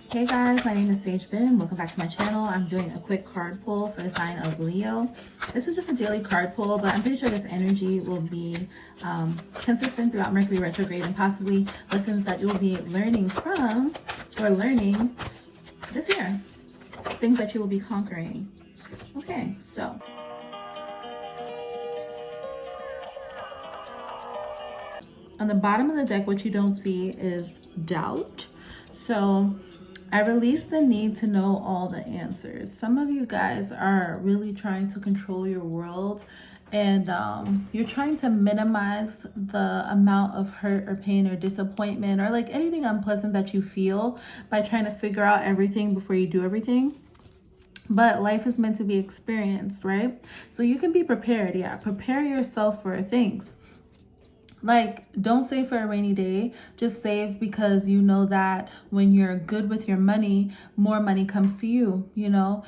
Hey guys, my name is SageBim. Welcome back to my channel. I'm doing a quick card pull for the sign of Leo. This is just a daily card pull, but I'm pretty sure this energy will be consistent throughout Mercury retrograde and possibly lessons that you'll be learning from or learning this year. Things that you will be conquering. Okay, so on the bottom of the deck, what you don't see is doubt. So I release the need to know all the answers. Some of you guys are really trying to control your world, and you're trying to minimize the amount of hurt or pain or disappointment or like anything unpleasant that you feel by trying to figure out everything before you do everything. But life is meant to be experienced, right? So you can be prepared. Yeah, prepare yourself for things. Like, don't save for a rainy day. Just save because you know that when you're good with your money, more money comes to you, you know.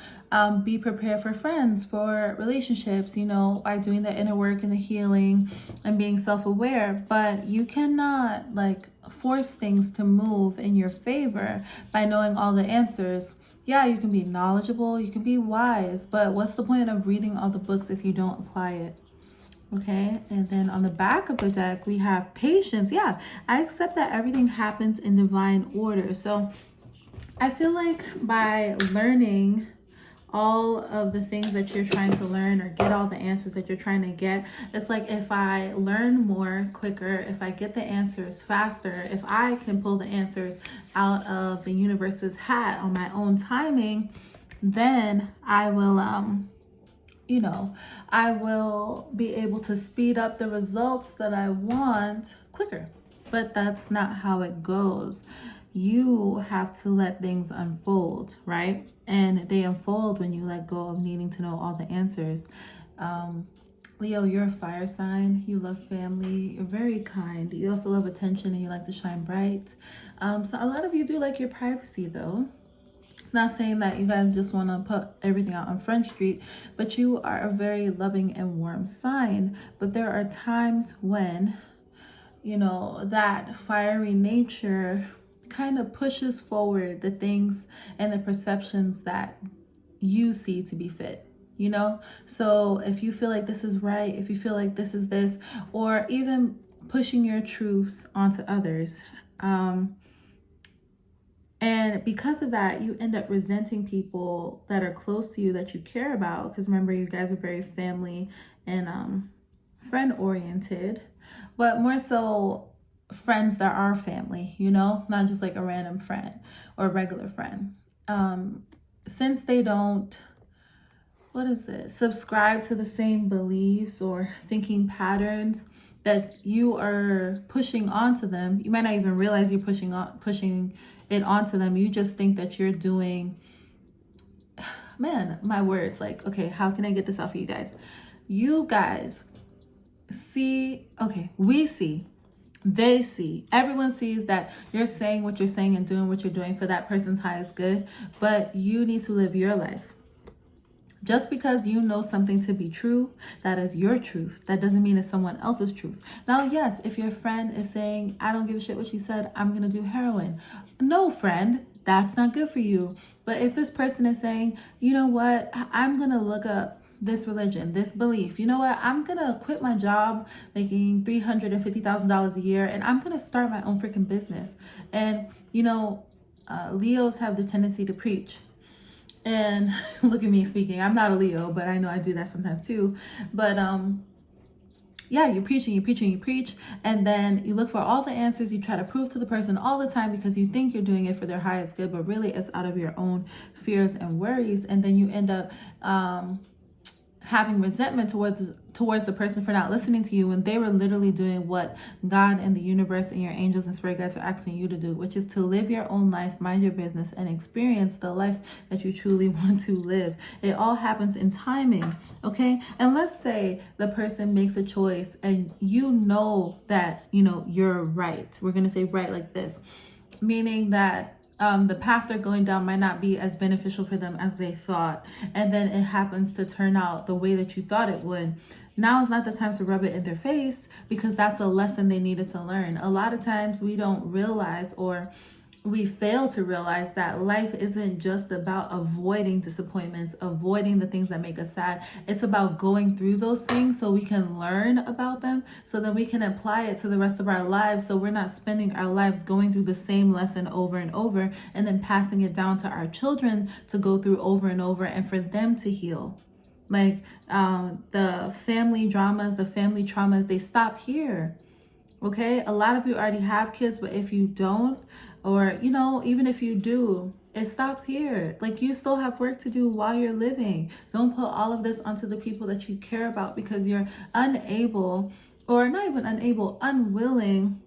Be prepared for friends, for relationships, you know, by doing the inner work and the healing and being self-aware. But you cannot like force things to move in your favor by knowing all the answers. Yeah, you can be knowledgeable, you can be wise, but what's the point of reading all the books if you don't apply it? Okay, and then on the back of the deck, we have patience. Yeah, I accept that everything happens in divine order. So I feel like by learning all of the things that you're trying to learn or get all the answers that you're trying to get, it's like if I learn more quicker, if I get the answers faster, if I can pull the answers out of the universe's hat on my own timing, then I will I will be able to speed up the results that I want quicker. But that's not how it goes. You have to let things unfold, right? And they unfold when you let go of needing to know all the answers. Leo, you're a fire sign. You love family. You're very kind. You also love attention and you like to shine bright. So a lot of you do like your privacy though. Not saying that you guys just want to put everything out on Front Street, but you are a very loving and warm sign. But there are times when, you know, that fiery nature kind of pushes forward the things and the perceptions that you see to be fit. You know, so if you feel like this is right, if you feel like this is this, or even pushing your truths onto others, and because of that, you end up resenting people that are close to you that you care about. Because remember, you guys are very family and friend oriented, but more so friends that are family, you know, not just like a random friend or a regular friend. Since they don't, subscribe to the same beliefs or thinking patterns that you are pushing onto them, you might not even realize you're pushing it onto them. You just think that you're doing, man, my words, like, okay, how can I get this out for you guys? You guys see, okay, we see, they see, everyone sees that you're saying what you're saying and doing what you're doing for that person's highest good, but you need to live your life. Just because you know something to be true, that is your truth. That doesn't mean it's someone else's truth. Now, yes, if your friend is saying, I don't give a shit what she said, I'm going to do heroin. No, friend, that's not good for you. But if this person is saying, you know what, I'm going to look up this religion, this belief. You know what, I'm going to quit my job making $350,000 a year and I'm going to start my own freaking business. And, you know, Leos have the tendency to preach. And look at me speaking. I'm not a Leo, but I know I do that sometimes too. But yeah, you preach, and then you look for all the answers. You try to prove to the person all the time because you think you're doing it for their highest good, but really it's out of your own fears and worries. And then you end up having resentment towards the person for not listening to you when they were literally doing what God and the universe and your angels and spirit guides are asking you to do, which is to live your own life, mind your business, and experience the life that you truly want to live. It all happens in timing, okay? And let's say the person makes a choice and you know that, you know, you're right. We're going to say right like this, meaning that the path they're going down might not be as beneficial for them as they thought. And then it happens to turn out the way that you thought it would. Now is not the time to rub it in their face because that's a lesson they needed to learn. A lot of times we don't realize or we fail to realize that life isn't just about avoiding disappointments, avoiding the things that make us sad. It's about going through those things so we can learn about them, so that we can apply it to the rest of our lives, so we're not spending our lives going through the same lesson over and over and then passing it down to our children to go through over and over and for them to heal. Like the family dramas, the family traumas, they stop here. Okay, a lot of you already have kids, but if you don't, or even if you do, it stops here. Like, you still have work to do while you're living. Don't put all of this onto the people that you care about, because you're unable, or not even unable, unwilling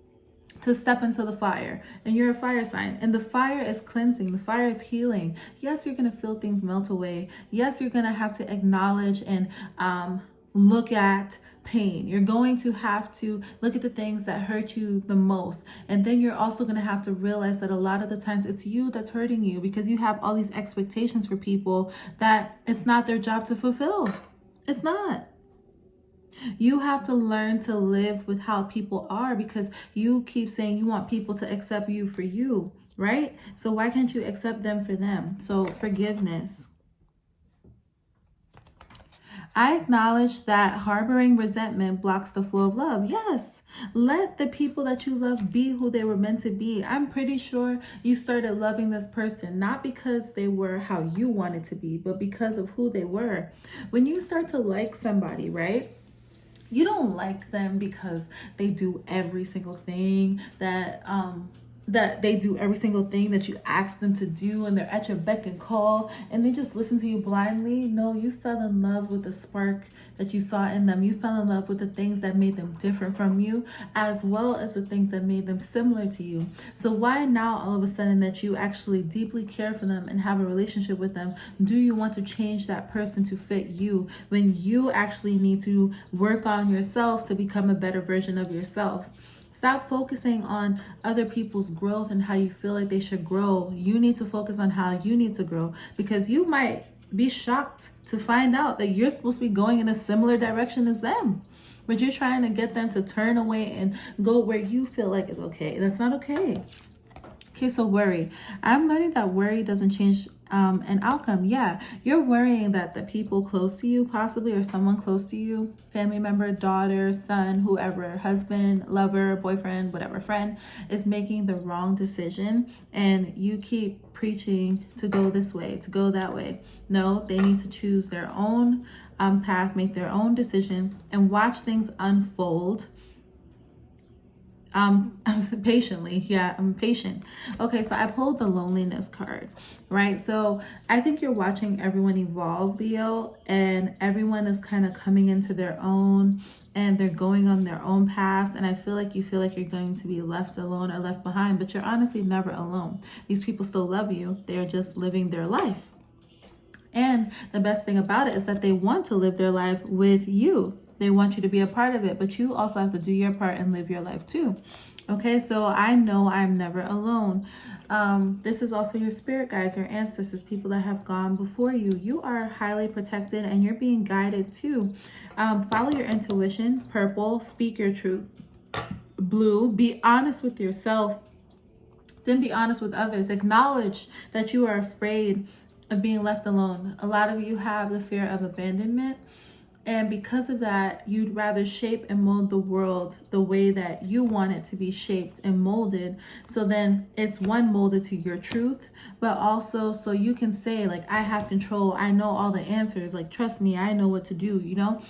to step into the fire. And you're a fire sign, and the fire is cleansing, the fire is healing. Yes, you're gonna feel things melt away. Yes, you're gonna have to acknowledge and look at pain. You're going to have to look at the things that hurt you the most. And then you're also going to have to realize that a lot of the times it's you that's hurting you, because you have all these expectations for people that it's not their job to fulfill. It's not. You have to learn to live with how people are, because you keep saying you want people to accept you for you, right? So why can't you accept them for them? So forgiveness. I acknowledge that harboring resentment blocks the flow of love. Yes, let the people that you love be who they were meant to be. I'm pretty sure you started loving this person not because they were how you wanted to be, but because of who they were. When you start to like somebody, right? You don't like them because they do every single thing that they do every single thing that you ask them to do, and they're at your beck and call and they just listen to you blindly. No, you fell in love with the spark that you saw in them. You fell in love with the things that made them different from you, as well as the things that made them similar to you. So why now, all of a sudden, that you actually deeply care for them and have a relationship with them, do you want to change that person to fit you, when you actually need to work on yourself to become a better version of yourself? Stop focusing on other people's growth and how you feel like they should grow. You need to focus on how you need to grow, because you might be shocked to find out that you're supposed to be going in a similar direction as them, but you're trying to get them to turn away and go where you feel like is okay. That's not okay. Okay, so worry. I'm learning that worry doesn't change an outcome. Yeah, you're worrying that the people close to you, possibly, or someone close to you, family member, daughter, son, whoever, husband, lover, boyfriend, whatever, friend, is making the wrong decision, and you keep preaching to go this way, to go that way. No, they need to choose their own path, make their own decision, and watch things unfold. I'm patiently. Yeah, I'm patient. Okay, so I pulled the loneliness card, right? So I think you're watching everyone evolve, Leo, and everyone is kind of coming into their own, and they're going on their own paths. And I feel like you're going to be left alone or left behind, but you're honestly never alone. These people still love you. They're just living their life. And the best thing about it is that they want to live their life with you. They want you to be a part of it, but you also have to do your part and live your life too. Okay, so I know I'm never alone. This is also your spirit guides, your ancestors, people that have gone before you. You are highly protected and you're being guided too. Follow your intuition. Purple, speak your truth. Blue, be honest with yourself. Then be honest with others. Acknowledge that you are afraid of being left alone. A lot of you have the fear of abandonment. And because of that, you'd rather shape and mold the world the way that you want it to be shaped and molded. So then it's one, molded to your truth, but also so you can say, like, I have control. I know all the answers. Like, trust me, I know what to do, you know?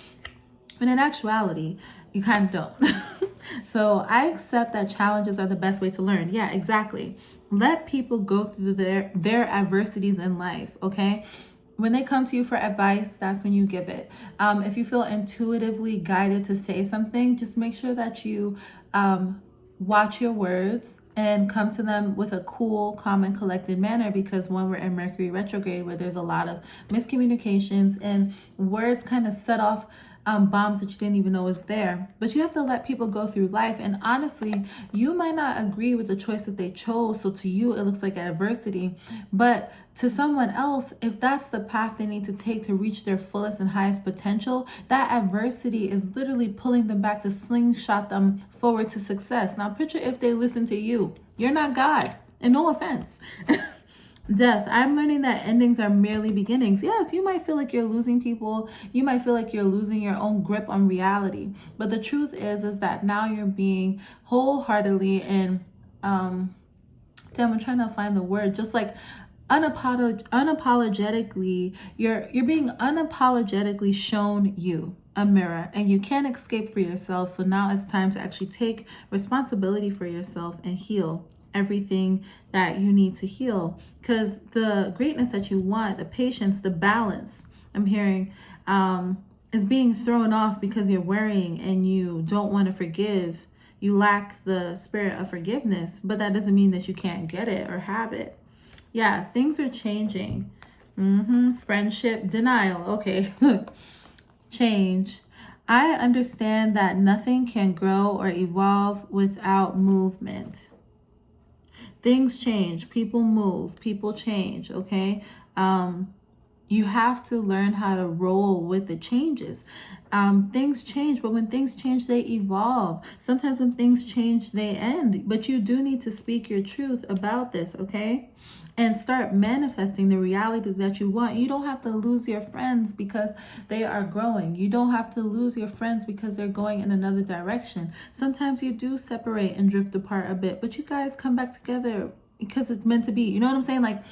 But in actuality, you kind of don't. So I accept that challenges are the best way to learn. Yeah, exactly. Let people go through their adversities in life, okay? When they come to you for advice, that's when you give it. If you feel intuitively guided to say something, just make sure that you watch your words and come to them with a cool, calm, and collected manner, because when we're in Mercury retrograde, where there's a lot of miscommunications and words kind of set off bombs that you didn't even know was there. But you have to let people go through life. And honestly, you might not agree with the choice that they chose. So to you, it looks like adversity. But to someone else, if that's the path they need to take to reach their fullest and highest potential, that adversity is literally pulling them back to slingshot them forward to success. Now picture if they listen to you. You're not God. And no offense. Death. I'm learning that endings are merely beginnings. Yes, you might feel like you're losing people. You might feel like you're losing your own grip on reality. But the truth is that now you're being wholeheartedly and I'm trying to find the word, just like unapologetically, you're being unapologetically shown you a mirror, and you can't escape for yourself. So now it's time to actually take responsibility for yourself and heal everything that you need to heal, because the greatness that you want, the patience, the balance, I'm hearing, is being thrown off because you're worrying and you don't want to forgive. You lack the spirit of forgiveness, but that doesn't mean that you can't get it or have it. Yeah, things are changing. Friendship, denial. Okay, look, change. I understand that nothing can grow or evolve without movement. Things change, people move, people change, okay? You have to learn how to roll with the changes. Things change, but when things change, they evolve. Sometimes when things change, they end. But you do need to speak your truth about this, okay? And start manifesting the reality that you want. You don't have to lose your friends because they are growing. You don't have to lose your friends because they're going in another direction. Sometimes you do separate and drift apart a bit, but you guys come back together because it's meant to be. You know what I'm saying? Like,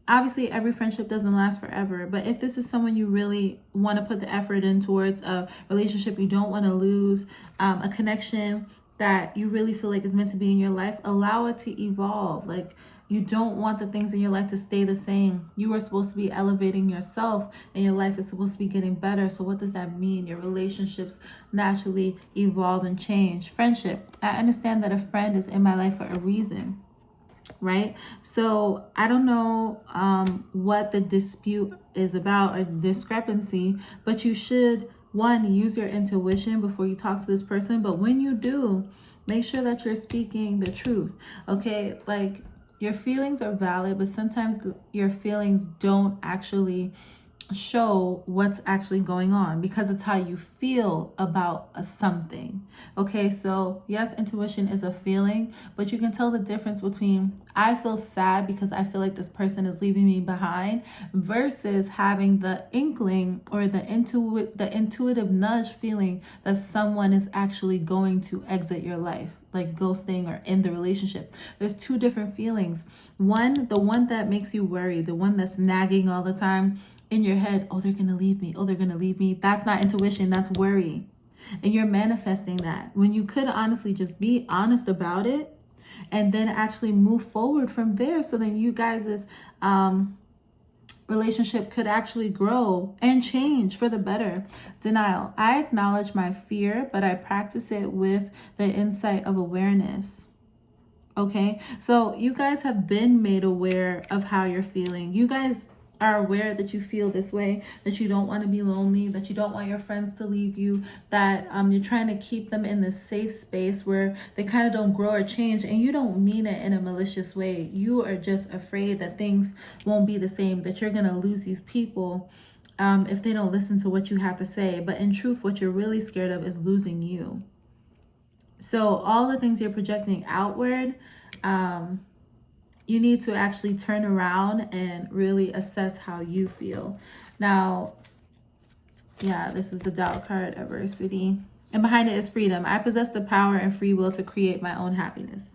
obviously, every friendship doesn't last forever, but if this is someone you really want to put the effort in towards, a relationship you don't want to lose, a connection that you really feel like is meant to be in your life, allow it to evolve. Like, you don't want the things in your life to stay the same. You are supposed to be elevating yourself, and your life is supposed to be getting better. So what does that mean? Your relationships naturally evolve and change. Friendship. I understand that a friend is in my life for a reason, right? So I don't know what the dispute is about or discrepancy, but you should, one, use your intuition before you talk to this person. But when you do, make sure that you're speaking the truth, okay? Like, your feelings are valid, but sometimes your feelings don't actually show what's actually going on, because it's how you feel about something. Okay, so yes, intuition is a feeling, but you can tell the difference between I feel sad because I feel like this person is leaving me behind, versus having the inkling or the intuitive nudge feeling that someone is actually going to exit your life, like ghosting or end the relationship. There's two different feelings. One, the one that makes you worry, the one that's nagging all the time in your head, oh, they're gonna leave me, oh, they're gonna leave me. That's not intuition, that's worry. And you're manifesting that, when you could honestly just be honest about it and then actually move forward from there, so then you guys' relationship could actually grow and change for the better. Denial. I acknowledge my fear, but I practice it with the insight of awareness. Okay, so you guys have been made aware of how you're feeling. You guys are aware that you feel this way, that you don't want to be lonely, that you don't want your friends to leave you, that you're trying to keep them in this safe space where they kind of don't grow or change, and you don't mean it in a malicious way. You are just afraid that things won't be the same, that you're going to lose these people if they don't listen to what you have to say. But in truth, what you're really scared of is losing you. So all the things you're projecting outward, you need to actually turn around and really assess how you feel. Now, yeah, this is the doubt card, adversity. And behind it is freedom. I possess the power and free will to create my own happiness.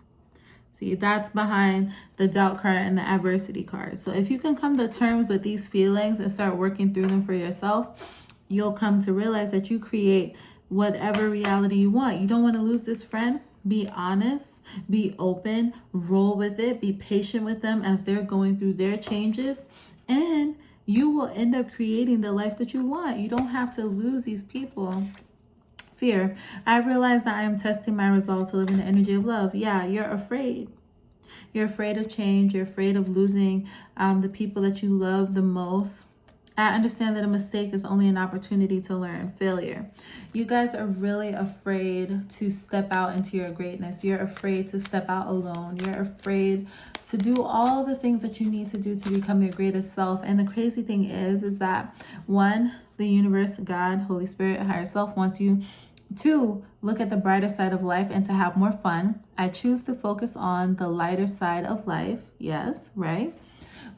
See, that's behind the doubt card and the adversity card. So if you can come to terms with these feelings and start working through them for yourself, you'll come to realize that you create whatever reality you want. You don't want to lose this friend? Be honest, be open, roll with it, be patient with them as they're going through their changes, and you will end up creating the life that you want. You don't have to lose these people. Fear. I realize that I am testing my resolve to live in the energy of love. Yeah, you're afraid. You're afraid of change. You're afraid of losing the people that you love the most. I understand that a mistake is only an opportunity to learn. Failure. You guys are really afraid to step out into your greatness. You're afraid to step out alone. You're afraid to do all the things that you need to do to become your greatest self. And the crazy thing is that one, the universe, God, Holy Spirit, higher self wants you 2, look at the brighter side of life and to have more fun. I choose to focus on the lighter side of life. Yes, right?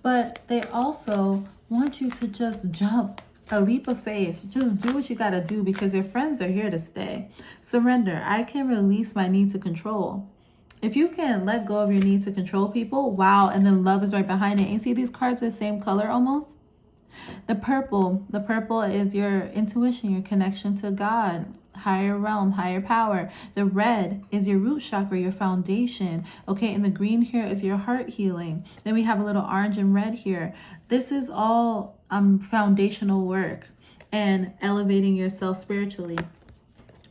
But they also want you to just jump a leap of faith. Just do what you got to do because your friends are here to stay. Surrender. I can release my need to control. If you can let go of your need to control people, wow, and then love is right behind it. And you see these cards are the same color almost? The purple is your intuition, your connection to God, higher realm, higher power. The red is your root chakra, your foundation. Okay, and the green here is your heart healing. Then we have a little orange and red here. This is all foundational work and elevating yourself spiritually.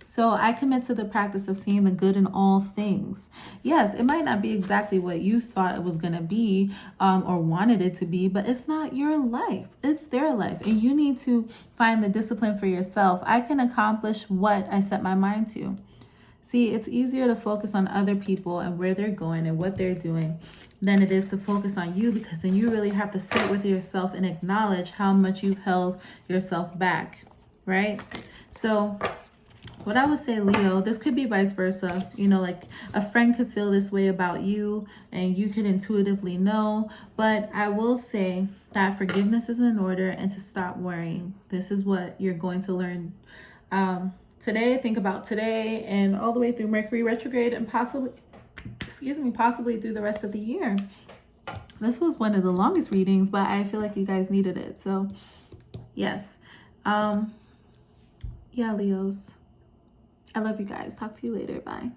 So I commit to the practice of seeing the good in all things. Yes, it might not be exactly what you thought it was going to be or wanted it to be, but it's not your life. It's their life. And you need to find the discipline for yourself. I can accomplish what I set my mind to. See, it's easier to focus on other people and where they're going and what they're doing than it is to focus on you, because then you really have to sit with yourself and acknowledge how much you've held yourself back, right? So what I would say, Leo, this could be vice versa. You know, like a friend could feel this way about you and you could intuitively know. But I will say that forgiveness is in order and to stop worrying. This is what you're going to learn today. Think about today and all the way through Mercury retrograde and possibly through the rest of the year. This was one of the longest readings, but I feel like you guys needed it. So yes. Yeah, Leos. I love you guys. Talk to you later. Bye.